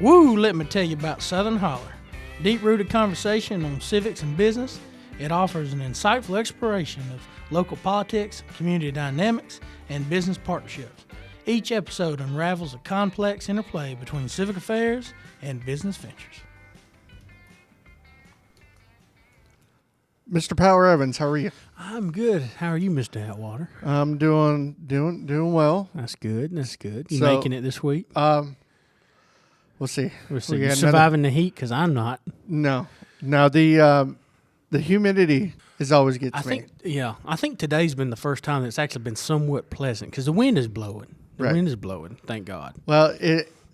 Woo, let me tell you about Southern Holler. Deep-rooted conversation on civics and business. It offers an insightful exploration of local politics, community dynamics, and business partnerships. Each episode unravels a complex interplay between civic affairs and business ventures. Mr. Power Evans, how are you? I'm good. How are you, Mr. Outwater? I'm doing well. That's good. You making it this week? We'll see. You surviving the heat? Because I'm not. No. The humidity is always gets me. I think today's been the first time that's actually been somewhat pleasant because the wind is blowing. The wind is blowing. Thank God. Well,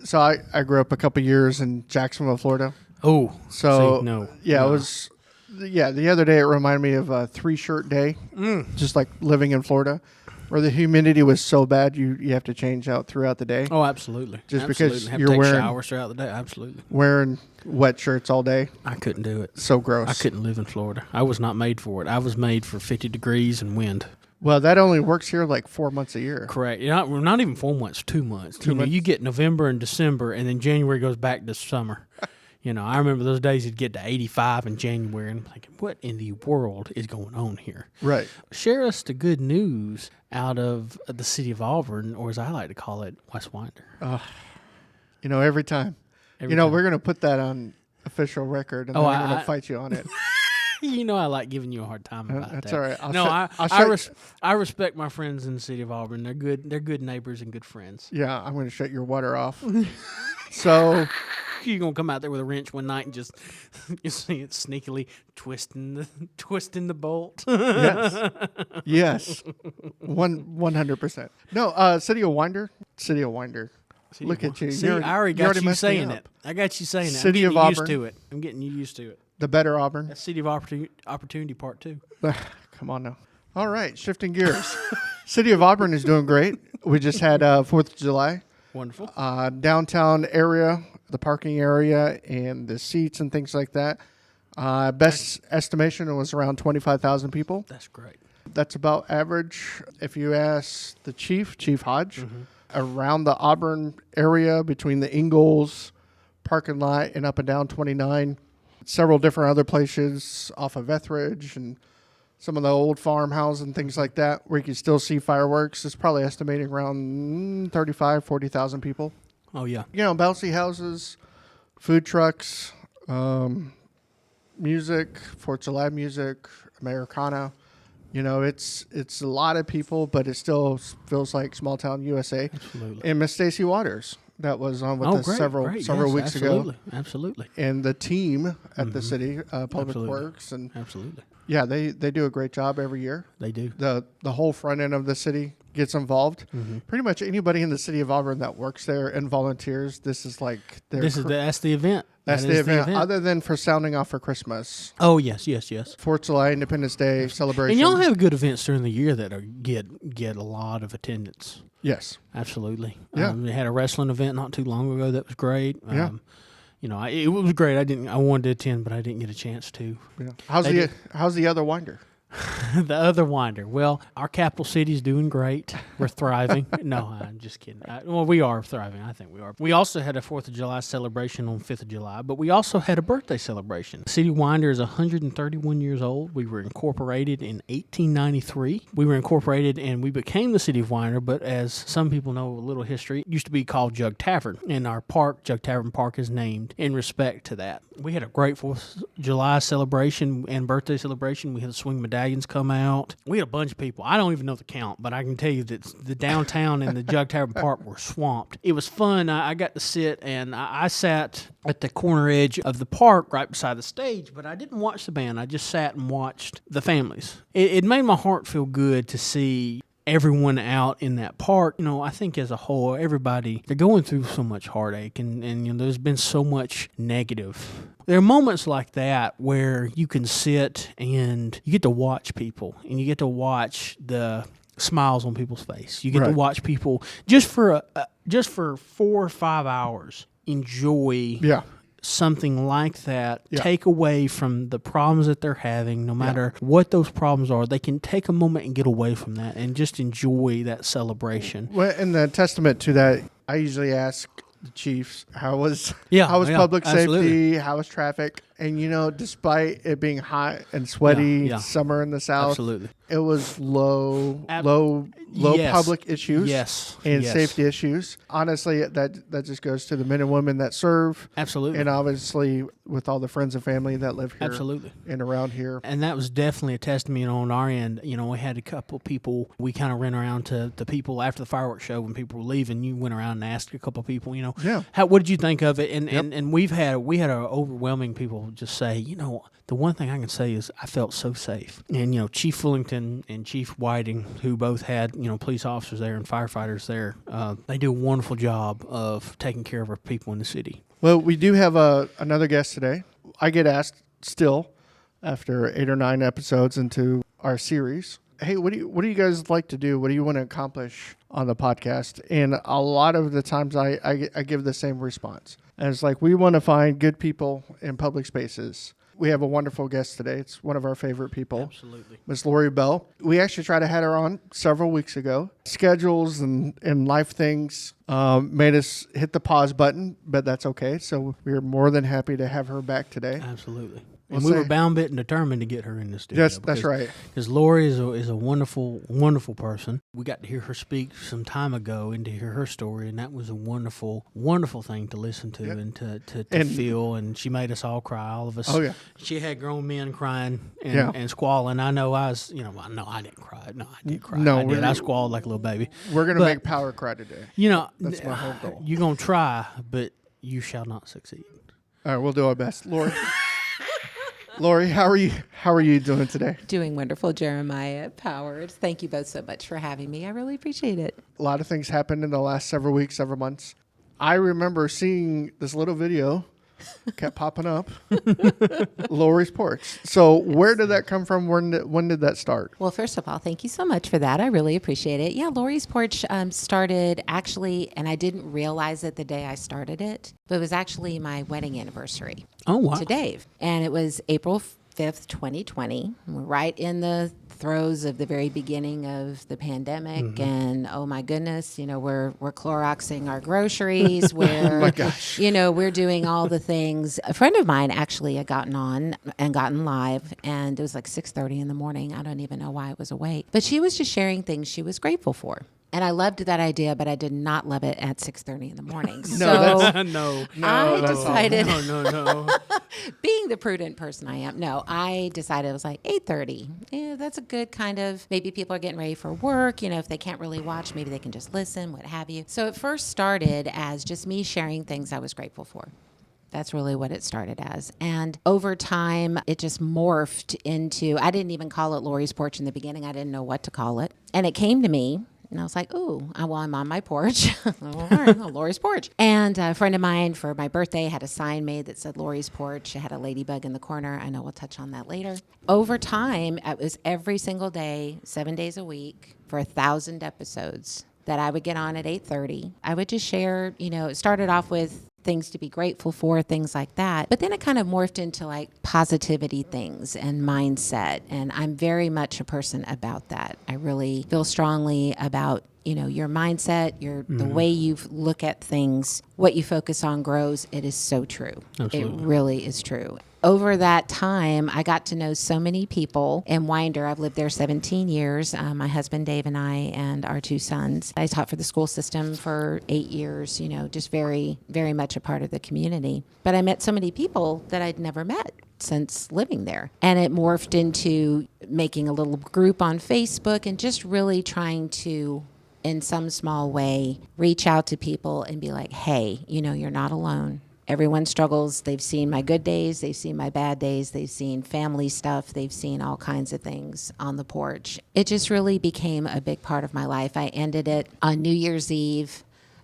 So I grew up a couple years in Jacksonville, Florida. Oh, so no. It was. Yeah, the other day it reminded me of a 3-shirt day, just like living in Florida, where the humidity was so bad you have to change out throughout the day. Oh, absolutely. Because have you're to take wearing showers throughout the day. Absolutely. Wearing wet shirts all day. I couldn't do it. So gross. I couldn't live in Florida. I was not made for it. I was made for 50 degrees and wind. Well, that only works here like 4 months a year. Correct. Not even 4 months, 2 months. You get November and December, and then January goes back to summer. I remember those days you'd get to 85 in January, and I'm thinking, what in the world is going on here? Right. Share us the good news out of the city of Auburn, or as I like to call it, West Winder. Every time. We're going to put that on official record, and then I'm going to fight you on it. I like giving you a hard time about that. That's all right. I respect my friends in the city of Auburn. They're good neighbors and good friends. Yeah, I'm going to shut your water off. So you're going to come out there with a wrench one night and just you see it sneakily twisting the bolt. Yes. 100%. No, City of Winder. Look at you. See, I already got you saying it. I got you saying it. City of Auburn. I'm getting you used to it. The better Auburn. That's City of Opportunity Part 2. Come on now. All right, shifting gears. City of Auburn is doing great. We just had 4th of July. Wonderful. Downtown area, the parking area, and the seats and things like that. Best estimation was around 25,000 people. That's great. That's about average. If you ask the Chief Hodge, around the Auburn area between the Ingalls parking lot and up and down 29, several different other places off of Etheridge and some of the old farmhouses and things like that where you can still see fireworks. It's probably estimating around 35,000, 40,000 people. Oh, yeah. Bouncy houses, food trucks, music, 4th of July music, Americana. It's a lot of people, but it still feels like small town USA. Absolutely. And Miss Stacy Waters, that was on with us several weeks ago. Absolutely. And the team at the city, Public Works, and absolutely. Yeah, they do a great job every year. They do. The whole front end of the city gets involved. Pretty much anybody in the city of Auburn that works there and volunteers, this is like that's the event. That's the event. Other than for sounding off for Christmas. Oh yes. 4th of July, Independence Day celebration. And y'all have good events during the year that get a lot of attendance. Yes, absolutely. Yeah, they had a wrestling event not too long ago that was great. Yeah. It was great. I wanted to attend, but I didn't get a chance to. Yeah. How's the other Winder? The other Winder. Well, our capital city is doing great. We're thriving. No, I'm just kidding. We are thriving. I think we are. We also had a 4th of July celebration on 5th of July, but we also had a birthday celebration. City Winder is 131 years old. We were incorporated in 1893. We were incorporated and we became the City of Winder, but as some people know a little history, it used to be called Jug Tavern. And our park, Jug Tavern Park, is named in respect to that. We had a great 4th of July celebration and birthday celebration. We had the swing medallions come out. We had a bunch of people. I don't even know the count, but I can tell you that the downtown and the Jug Tavern Park were swamped. It was fun. I got to sit, and I sat at the corner edge of the park right beside the stage, but I didn't watch the band. I just sat and watched the families. It made my heart feel good to see everyone out in that park. I think as a whole, everybody, they're going through so much heartache and there's been so much negative. There are moments like that where you can sit and you get to watch people and you get to watch the smiles on people's face. You get to watch people just for 4 or 5 hours enjoy something like that, take away from the problems that they're having, no matter what those problems are. They can take a moment and get away from that and just enjoy that celebration. Well, and the testament to that, I usually ask the chiefs. How was Yeah, public absolutely. safety? How was traffic? And despite it being hot and sweaty, Yeah. summer in the South, Absolutely. it was low Yes. public issues, Yes. and Yes. safety issues. Honestly, that just goes to the men and women that serve, Absolutely. and obviously with all the friends and family that live here, Absolutely. and around here. And that was definitely a testament on our end. We had a couple people. We kind of ran around to the people after the fireworks show when people were leaving. You went around and asked a couple people, Yeah. what did you think of it? And Yep. and we had a overwhelming people just say, the one thing I can say is I felt so safe. And Chief Fullington and Chief Whiting, who both had police officers there and firefighters there, they do a wonderful job of taking care of our people in the city. Well, we do have another guest today. I get asked still after 8 or 9 episodes into our series, hey, what do you guys like to do? What do you want to accomplish on the podcast? And a lot of the times I give the same response. And it's like, we want to find good people in public spaces. We have a wonderful guest today. It's one of our favorite people. Absolutely. Miss Lori Bell. We actually tried to have her on several weeks ago. Schedules and life things made us hit the pause button, but that's okay. So we're more than happy to have her back today. Absolutely. We'll And we were say- bound, bit, and determined to get her in the studio. That's right. Because Lori is a wonderful, wonderful person. We got to hear her speak some time ago and to hear her story, and that was a wonderful, wonderful thing to listen to. Yep. And to And- feel. And she made us all cry, all of us. Oh, yeah. She had grown men crying and, Yeah. and squalling. I know I was, no, I didn't cry. No, I did cry. No, I did. we're- I squalled like a little baby. We're going to But- make Power cry today. That's my whole goal. You're going to try, but you shall not succeed. All right, we'll do our best. Lori, how are you doing today? Doing wonderful, Jeremiah Powers. Thank you both so much for having me. I really appreciate it. A lot of things happened in the last several weeks, several months. I remember seeing this little video kept popping up. Lori's Porch. So where did that come from? When did that start? Well, first of all, thank you so much for that. I really appreciate it. Yeah, Lori's Porch started actually, and I didn't realize it the day I started it, but it was actually my wedding anniversary Oh, wow. to Dave. And it was April 5th, 2020. We're right in the throes of the very beginning of the pandemic, and oh my goodness, we're Cloroxing our groceries. We're, my gosh. we're doing all the things. A friend of mine actually had gotten on and gotten live, and it was like 6:30 in the morning. I don't even know why I was awake, but she was just sharing things she was grateful for. And I loved that idea, but I did not love it at 6:30 in the morning. No. I that's all. decided, No. being the prudent person I am, I decided it was like 8:30. Yeah, that's a good kind of, maybe people are getting ready for work. If they can't really watch, maybe they can just listen, what have you. So it first started as just me sharing things I was grateful for. That's really what it started as. And over time, it just morphed into, I didn't even call it Lori's Porch in the beginning. I didn't know what to call it. And it came to me. And I was like, I'm on my porch. All right, Lori's Porch. And a friend of mine for my birthday had a sign made that said Lori's Porch. It had a ladybug in the corner. I know we'll touch on that later. Over time, it was every single day, 7 days a week for 1,000 episodes that I would get on at 8:30. I would just share, it started off with things to be grateful for, things like that. But then it kind of morphed into like positivity things and mindset. And I'm very much a person about that. I really feel strongly about, your mindset, the way you look at things, what you focus on grows. It is so true. Absolutely. It really is true. Over that time, I got to know so many people in Winder. I've lived there 17 years. My husband, Dave, and I, and our 2 sons. I taught for the school system for 8 years, just very, very much a part of the community. But I met so many people that I'd never met since living there. And it morphed into making a little group on Facebook and just really trying to, in some small way, reach out to people and be like, hey, you're not alone. Everyone struggles. They've seen my good days. They've seen my bad days. They've seen family stuff. They've seen all kinds of things on the porch. It just really became a big part of my life. I ended it on New Year's Eve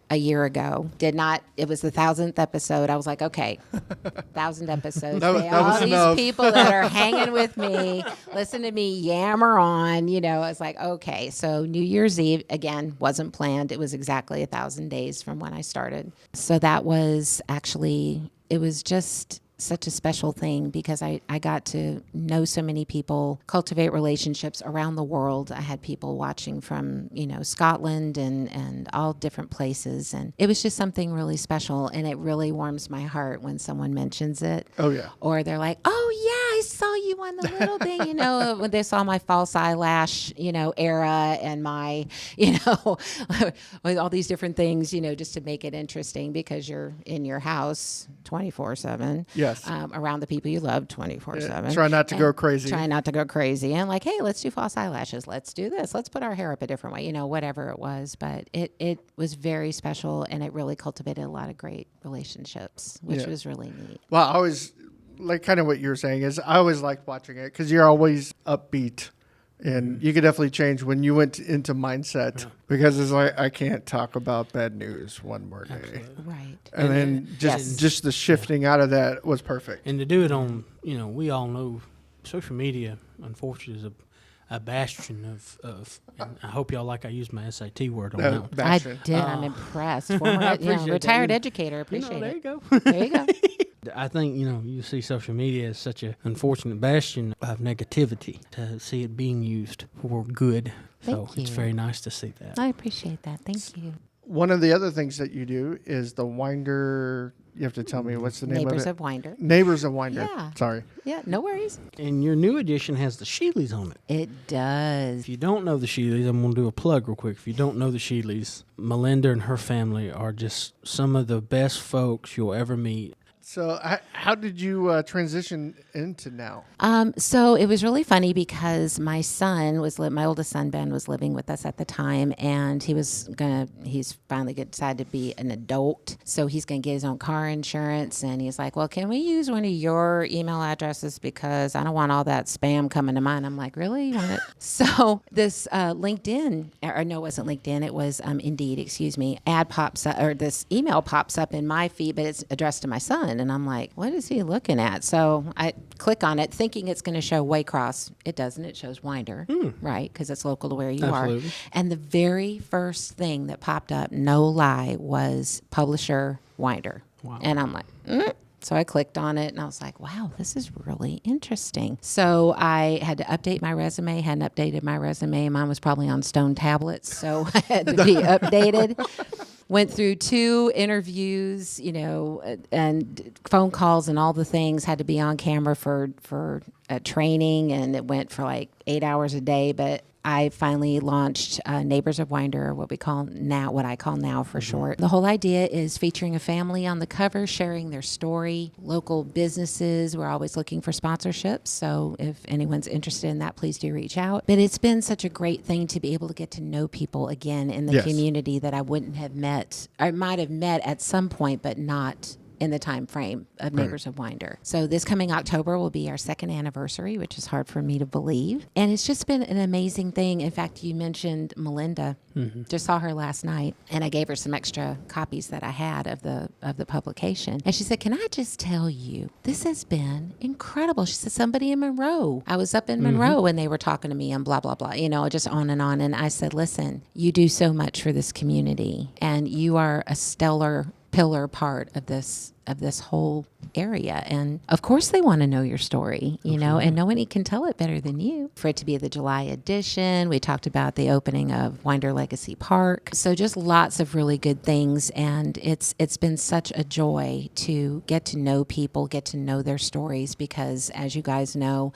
a year ago. It was the 1,000th episode. I was like, okay, 1,000 episodes. That was all these enough. people that are hanging with me, listen to me yammer on, I was like, okay. So New Year's Eve, again, wasn't planned. It was exactly 1,000 days from when I started. So that was actually, it was just such a special thing because I got to know so many people, cultivate relationships around the world. I had people watching from, Scotland and all different places. And it was just something really special. And it really warms my heart when someone mentions it. Oh, yeah. Or they're like, oh, yeah, I saw you on the little thing, when they saw my false eyelash, era and my, with all these different things, just to make it interesting because you're in your house 24/7. Yes. Around the people you love 24/7. Try not to go crazy. Try not to go crazy. And like, hey, let's do false eyelashes. Let's do this. Let's put our hair up a different way, whatever it was. But it was very special, and it really cultivated a lot of great relationships, which was really neat. Well, I always, like kind of what you were saying is I always liked watching it because you're always upbeat. And you could definitely change when you went into mindset because it's like, I can't talk about bad news one more day. Absolutely. Right. And then just the shifting out of that was perfect. And to do it on, we all know social media, unfortunately, is a bastion of and I hope y'all like I used my SAT word on that one. Bastion. I did. I'm impressed. Former, retired educator. Appreciate there it. you go. There you go. I think, you see social media as such an unfortunate bastion of negativity to see it being used for good. So Thank it's you. very nice to see that. I appreciate that. Thank you. One of the other things that you do is the Winder. You have to tell me what's the name Neighbors of it. of Winder. Neighbors of Winder. Yeah. Sorry. Yeah, no worries. And your new edition has the Sheelys on it. It does. If you don't know the Sheelys, I'm going to do a plug real quick. If you don't know the Sheelys, Melinda and her family are just some of the best folks you'll ever meet. So how did you transition into now? So it was really funny because my son my oldest son, Ben, was living with us at the time, and he's finally decided to be an adult. So he's going to get his own car insurance. And he's like, well, can we use one of your email addresses because I don't want all that spam coming to mine. I'm like, really? You want it? So this LinkedIn, or no, it wasn't LinkedIn. It was Indeed, excuse me. Ad pops up, or this email pops up in my feed, but it's addressed to my son. And I'm like, what is he looking at? So I click on it thinking it's going to show Waycross. It doesn't. It shows Winder, right? Because it's local to where you Absolutely. are. And the very first thing that popped up, no lie, was publisher Winder. Wow. And I'm like, So I clicked on it and I was like, wow, this is really interesting. So I had to update my resume, hadn't updated my resume. Mine was probably on stone tablets, so I had to be updated. Went through 2 interviews, and phone calls and all the things. Had to be on camera for training, and it went for like 8 hours a day. But I finally launched Neighbors of Winder, what I call now for short. The whole idea is featuring a family on the cover, sharing their story, local businesses. We're always looking for sponsorships, so if anyone's interested in that, please do reach out. But it's been such a great thing to be able to get to know people again in the community that I wouldn't have met. I might have met at some point, but not in the time frame of Neighbors of Winder. So this coming October will be our 2nd anniversary, which is hard for me to believe. And it's just been an amazing thing. In fact, you mentioned Melinda. Just saw her last night, and I gave her some extra copies that I had of the publication. And she said, can I just tell you, this has been incredible. She said, somebody in Monroe. I was up in Monroe and they were talking to me and blah, blah, blah, just on. And I said, listen, you do so much for this community, and you are a stellar pillar part of this whole area. And of course they want to know your story, and nobody can tell it better than you. For it to be the July edition, we talked about the opening of Winder Legacy Park. So just lots of really good things. And it's been such a joy to get to know people, get to know their stories, because as you guys know,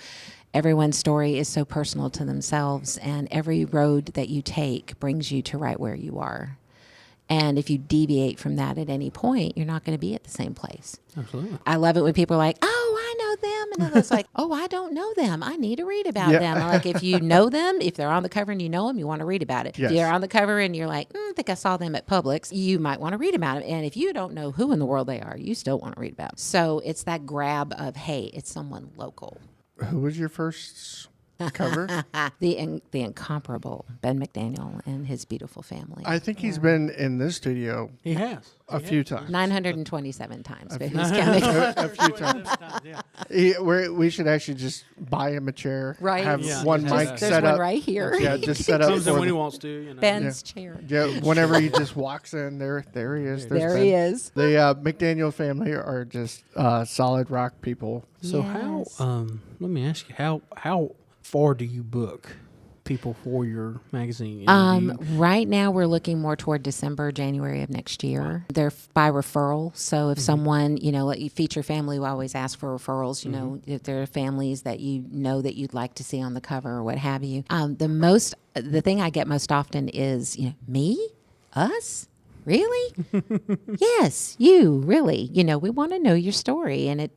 everyone's story is so personal to themselves, and every road that you take brings you to right where you are. And if you deviate from that at any point, you're not going to be at the same place. Absolutely. I love it when people are like, oh, I know them. And others like, oh, I don't know them. I need to read about them. Like, if you know them, if they're on the cover and you know them, you want to read about it. Yes. If you're on the cover and you're like, I think I saw them at Publix, you might want to read about them. And if you don't know who in the world they are, you still want to read about them. So it's that grab of, hey, it's someone local. Who was your first? cover. The incomparable Ben McDaniel and his beautiful family. I think he's been in this studio He has. a few times. 927 times, but who's counting? A few times. We should actually just buy him a chair. Right. Have Yeah, one just- mic There's set one up. right here. Yeah, just set up Comes in for when he the- wants to. You know. Ben's chair. Yeah, whenever he just walks in, there he is. There's There Ben. he is. The McDaniel family are just solid rock people. So Yes. how? Let me ask you, how far do you book people for your magazine? You know, do you- Right now, we're looking more toward December, January of next year. They're by referral. So if someone, like you feature family, we always ask for referrals. You know, if there are families that you know that you'd like to see on the cover or what have you. The thing I get most often is, me, us. Really? Yes, you really. We want to know your story, and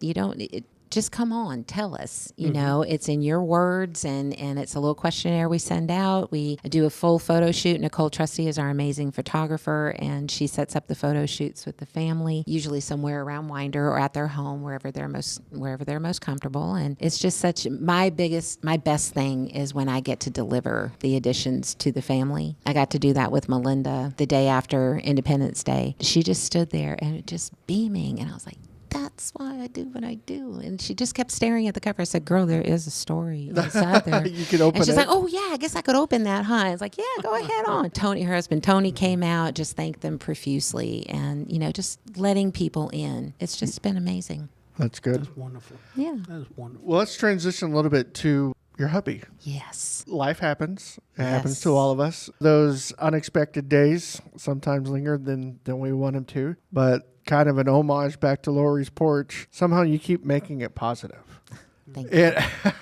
just come on, tell us. It's in your words, and it's a little questionnaire we send out. We do a full photo shoot. Nicole Trusty is our amazing photographer, and she sets up the photo shoots with the family, usually somewhere around Winder or at their home, wherever they're most comfortable. And it's just my best thing is when I get to deliver the additions to the family. I got to do that with Melinda the day after Independence Day. She just stood there and just beaming, and I was like, that's why I do what I do. And she just kept staring at the cover. I said, girl, there is a story inside there. You could open and she's it. like, oh, yeah, I guess I could open that, huh? It's like, yeah, go ahead on. Her husband, Tony, came out, just thanked them profusely. And, just letting people in. It's just been amazing. That's good. That's wonderful. Yeah. That is wonderful. Well, let's transition a little bit to your hubby. Yes. Life happens. It Yes. happens to all of us. Those unexpected days sometimes linger than we want them to. But kind of an homage back to Lori's porch. Somehow you keep making it positive. Thank you.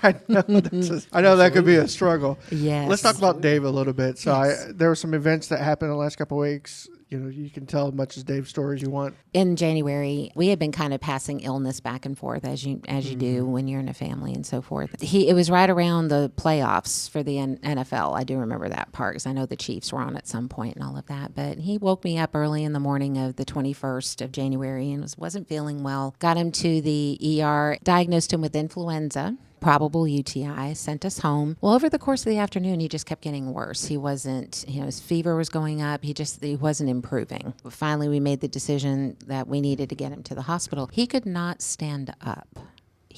I know that could be a struggle. Yes. Let's talk about Dave a little bit. So Yes. there were some events that happened in the last couple of weeks. You can tell as much as Dave's story as you want. In January, we had been kind of passing illness back and forth as you do when you're in a family and so forth. It was right around the playoffs for the NFL. I do remember that part because I know the Chiefs were on at some point and all of that. But he woke me up early in the morning of the 21st of January and wasn't feeling well. Got him to the ER, diagnosed him with influenza. Probable UTI, sent us home. Well, over the course of the afternoon, he just kept getting worse. He wasn't, his fever was going up. He wasn't improving. Finally, we made the decision that we needed to get him to the hospital. He could not stand up.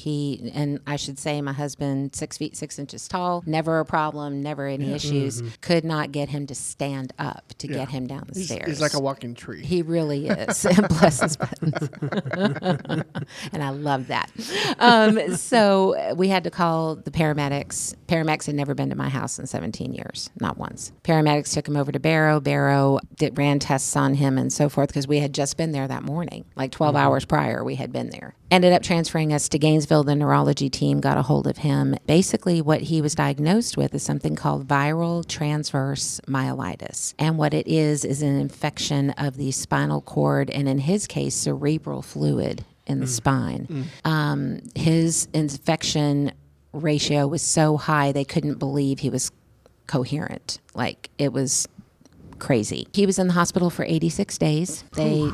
And I should say my husband, 6 feet, 6 inches tall, never a problem, never any issues, could not get him to stand up to get him down the stairs. He's like a walking tree. He really is. Bless his buttons. And I love that. So we had to call the paramedics. Paramedics had never been to my house in 17 years, not once. Paramedics took him over to Barrow. Barrow ran tests on him and so forth because we had just been there that morning. Like 12 hours prior, we had been there. Ended up transferring us to Gainesville. The neurology team got a hold of him. Basically, what he was diagnosed with is something called viral transverse myelitis. And what it is an infection of the spinal cord and, in his case, cerebral fluid in the spine. His infection ratio was so high they couldn't believe he was coherent. Like, it was crazy. He was in the hospital for 86 days. He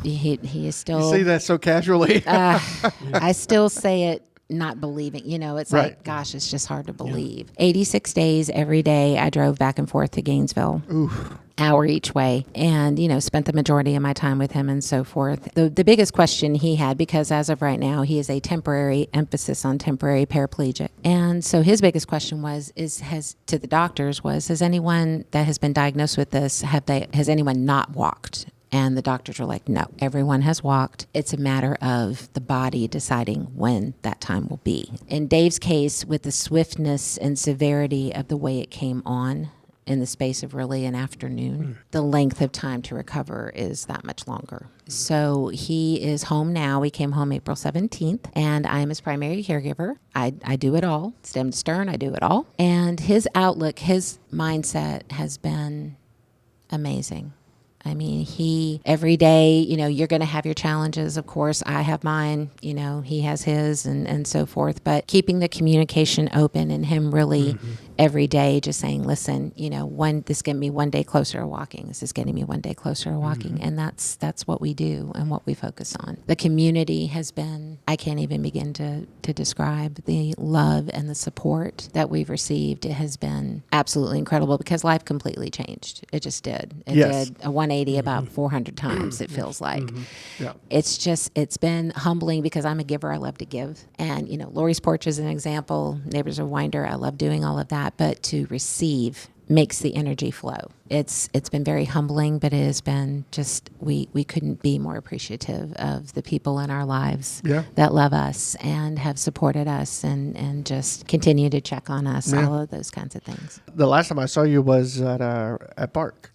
is still... You say that so casually. I still say it not believing. It's Right. like, gosh, it's just hard to believe. 86 days every day I drove back and forth to Gainesville. Oof. Hour each way, and spent the majority of my time with him and so forth. The biggest question he had, because as of right now he is a temporary paraplegic, and so his biggest question has anyone that has been diagnosed with this, has anyone not walked? And the doctors were like, no, everyone has walked. It's a matter of the body deciding when that time will be. In Dave's case, with the swiftness and severity of the way it came on, in the space of really an afternoon, the length of time to recover is that much longer. So he is home now. He came home April 17th, and I am his primary caregiver. I do it all. Stem to stern, I do it all. And his outlook, his mindset has been amazing. I mean, every day, you're going to have your challenges. Of course, I have mine, he has his and so forth. But keeping the communication open and him really every day just saying, listen, this is getting me one day closer to walking. This is getting me one day closer to walking. And that's what we do and what we focus on. The community has been, I can't even begin to describe the love and the support that we've received. It has been absolutely incredible because life completely changed. It just did. It did a 180 about 400 times, it feels like. Yeah. It's been humbling because I'm a giver. I love to give. And, Lori's Porch is an example. Neighbors of Winder, I love doing all of that. But to receive makes the energy flow. It's been very humbling, but it has been just, we couldn't be more appreciative of the people in our lives that love us and have supported us and just continue to check on us, all of those kinds of things. The last time I saw you was at Bark.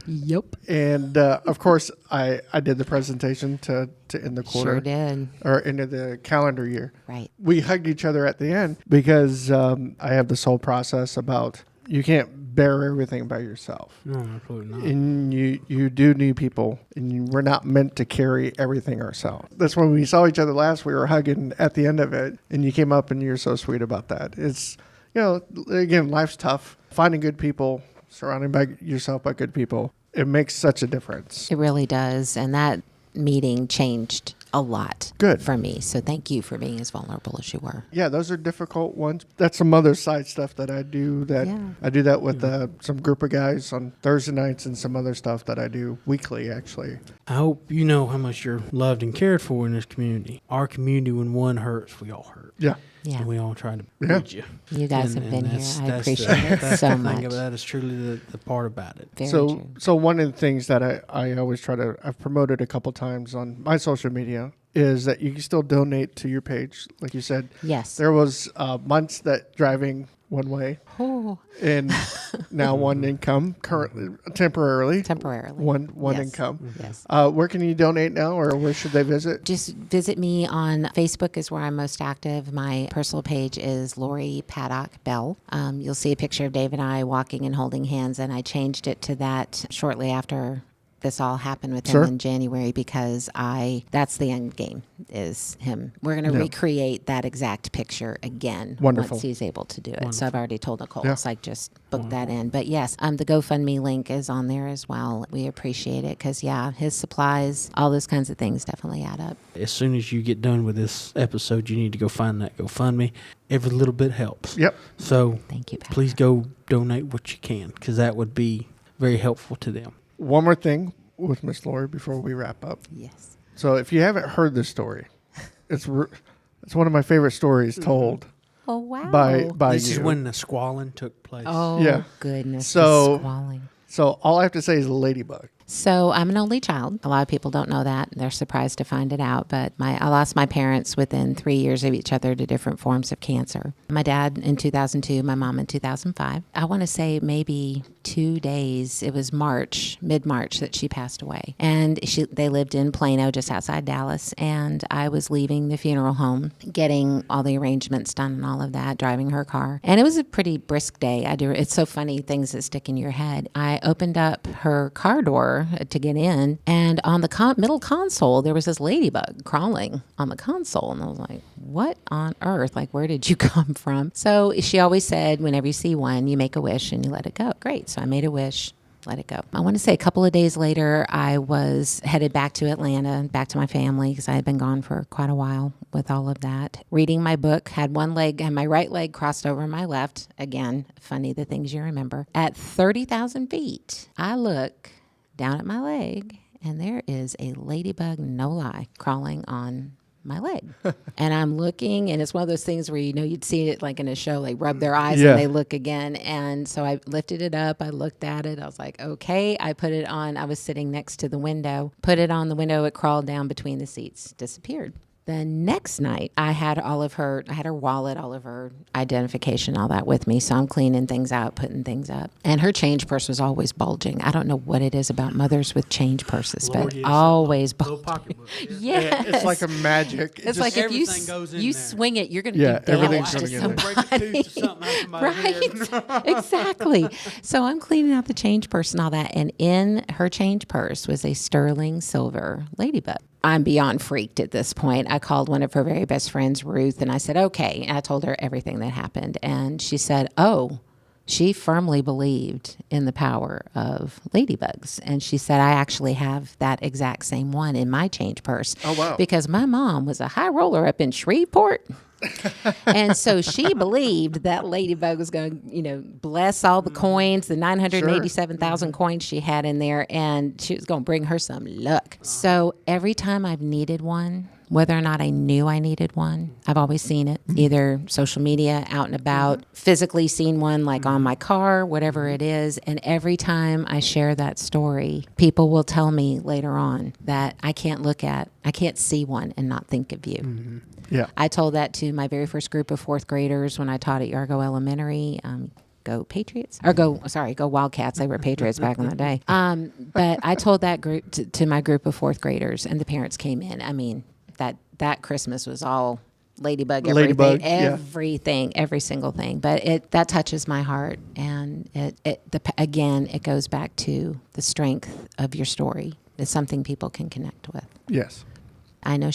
Yep. And of course, I did the presentation to end the quarter. Sure did. Or end of the calendar year. Right. We hugged each other at the end because I have this whole process about you can't bear everything by yourself. No, absolutely not. And you do need people, and we're not meant to carry everything ourselves. That's when we saw each other last, we were hugging at the end of it, and you came up and you're so sweet about that. It's, again, life's tough. Finding good people, surrounding yourself by good people, it makes such a difference. It really does. And that meeting changed a lot for me. So thank you for being as vulnerable as you were. Yeah, those are difficult ones. That's some other side stuff that I do. I do that with some group of guys on Thursday nights and some other stuff that I do weekly, actually. I hope you know how much you're loved and cared for in this community. Our community, when one hurts, we all hurt. Yeah. Yeah. And we all try to reach you. You guys have been here. I appreciate it that's so the much. thing about that is truly the part about it. Very true. So one of the things that I always I've promoted a couple times on my social media is that you can still donate to your page. Like you said, Yes. there was months that driving one way and now one income currently, temporarily. One Yes. income. Yes. Where can you donate now, or where should they visit? Just visit me on Facebook is where I'm most active. My personal page is Lori Paddock Bell. You'll see a picture of Dave and I walking and holding hands, and I changed it to that shortly after this all happened with him in January because that's the end game is him. We're going to recreate that exact picture again once he's able to do it. Wonderful. So I've already told Nicole, so I just booked that in. But yes, the GoFundMe link is on there as well. We appreciate it because, his supplies, all those kinds of things definitely add up. As soon as you get done with this episode, you need to go find that GoFundMe. Every little bit helps. Yep. So thank you, Pat. Please go donate what you can because that would be very helpful to them. One more thing with Miss Lori before we wrap up. Yes. So if you haven't heard this story, it's one of my favorite stories told. Oh, wow. By this you. is when the squalling took place. Oh, goodness. So, the squalling. So all I have to say is ladybug. So I'm an only child. A lot of people don't know that. They're surprised to find it out. But I lost my parents within 3 years of each other to different forms of cancer. My dad in 2002, my mom in 2005. I want to say maybe 2 days. It was mid-March that she passed away. And they lived in Plano, just outside Dallas. And I was leaving the funeral home, getting all the arrangements done and all of that, driving her car. And it was a pretty brisk day. It's so funny, things that stick in your head. I opened up her car door to get in, and on the middle console there was this ladybug crawling on the console, and I was like, what on earth, like, where did you come from? So she always said, whenever you see one, you make a wish and you let it go. Great. So I made a wish, let it go. I want to say a couple of days later, I was headed back to Atlanta, back to my family, because I had been gone for quite a while with all of that. Reading my book, had my right leg crossed over my left. Again, funny the things you remember. At 30,000 feet, I look down at my leg, and there is a ladybug, no lie, crawling on my leg. And I'm looking, and it's one of those things where, you'd see it like in a show, like rub their eyes and they look again. And so I lifted it up, I looked at it, I was like, okay. I put it on, I was sitting next to the window, put it on the window, it crawled down between the seats, disappeared. The next night, I had her wallet, all of her identification, all that with me. So I'm cleaning things out, putting things up. And her change purse was always bulging. I don't know what it is about mothers with change purses, but always bulging. Little pocketbook. Yeah, it's like a magic. It's like if you swing it, you're going to do damage to somebody. Right, exactly. So I'm cleaning out the change purse and all that. And in her change purse was a sterling silver ladybug. I'm beyond freaked at this point. I called one of her very best friends, Ruth, and I said, okay. And I told her everything that happened. And she said, oh, She firmly believed in the power of ladybugs. And she said, I actually have that exact same one in my change purse. Oh, wow. Because my mom was a high roller up in Shreveport. And so she believed that ladybug was going to, bless all the coins, the 987,000 coins she had in there, and she was going to bring her some luck. So every time I've needed one, whether or not I knew I needed one, I've always seen it, either social media, out and about, physically seen one like on my car, whatever it is. And every time I share that story, people will tell me later on that I can't see one and not think of you. Yeah. I told that to my very first group of fourth graders when I taught at Yargo Elementary. Go Patriots, or go Wildcats. They were Patriots back in the day. But I told that group to my group of fourth graders, and the parents came in. I mean, that Christmas was all ladybug, everything, every single thing. But that touches my heart, and it goes back to the strength of your story. It's something people can connect with. Yes. I know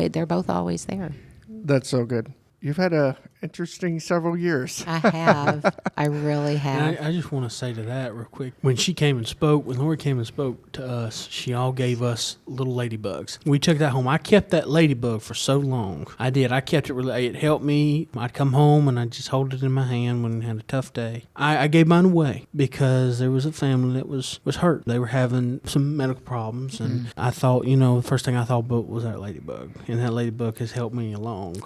they're both always there. That's so good. You've had a interesting several years. I have. I really have. And I just want to say to that real quick. When Lori came and spoke to us, she all gave us little ladybugs. We took that home. I kept that ladybug for so long. I did. I kept it. It helped me. I'd come home and I'd just hold it in my hand when I had a tough day. I gave mine away because there was a family that was hurt. They were having some medical problems. And I thought, the first thing I thought about was that ladybug. And that ladybug has helped me along.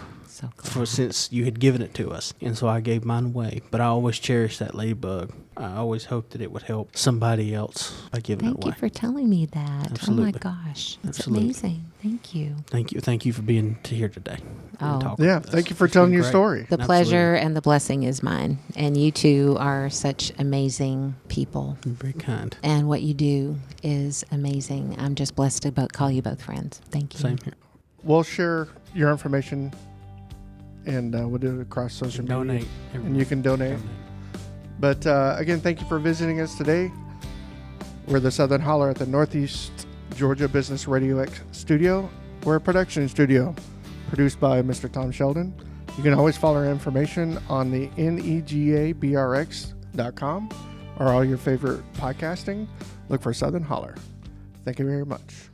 So since you had given it to us. And so I gave mine away. But I always cherished that ladybug. I always hoped that it would help somebody else by giving it away. Thank you for telling me that. Absolutely. Oh my gosh. That's Absolutely. amazing. Thank you. Thank you for being here today. Oh. Yeah, thank you for telling your story. The pleasure and the blessing is mine. And you two are such amazing people. You're very kind. And what you do is amazing. I'm just blessed to call you both friends. Thank you. Same here. We'll share your information, and we'll do it across social media. Donate. And you can donate. But again, thank you for visiting us today. We're the Southern Holler at the Northeast Georgia Business RadioX studio. We're a production studio produced by Mr. Tom Sheldon. You can always follow our information on the negabrx.com or all your favorite podcasting. Look for Southern Holler. Thank you very much.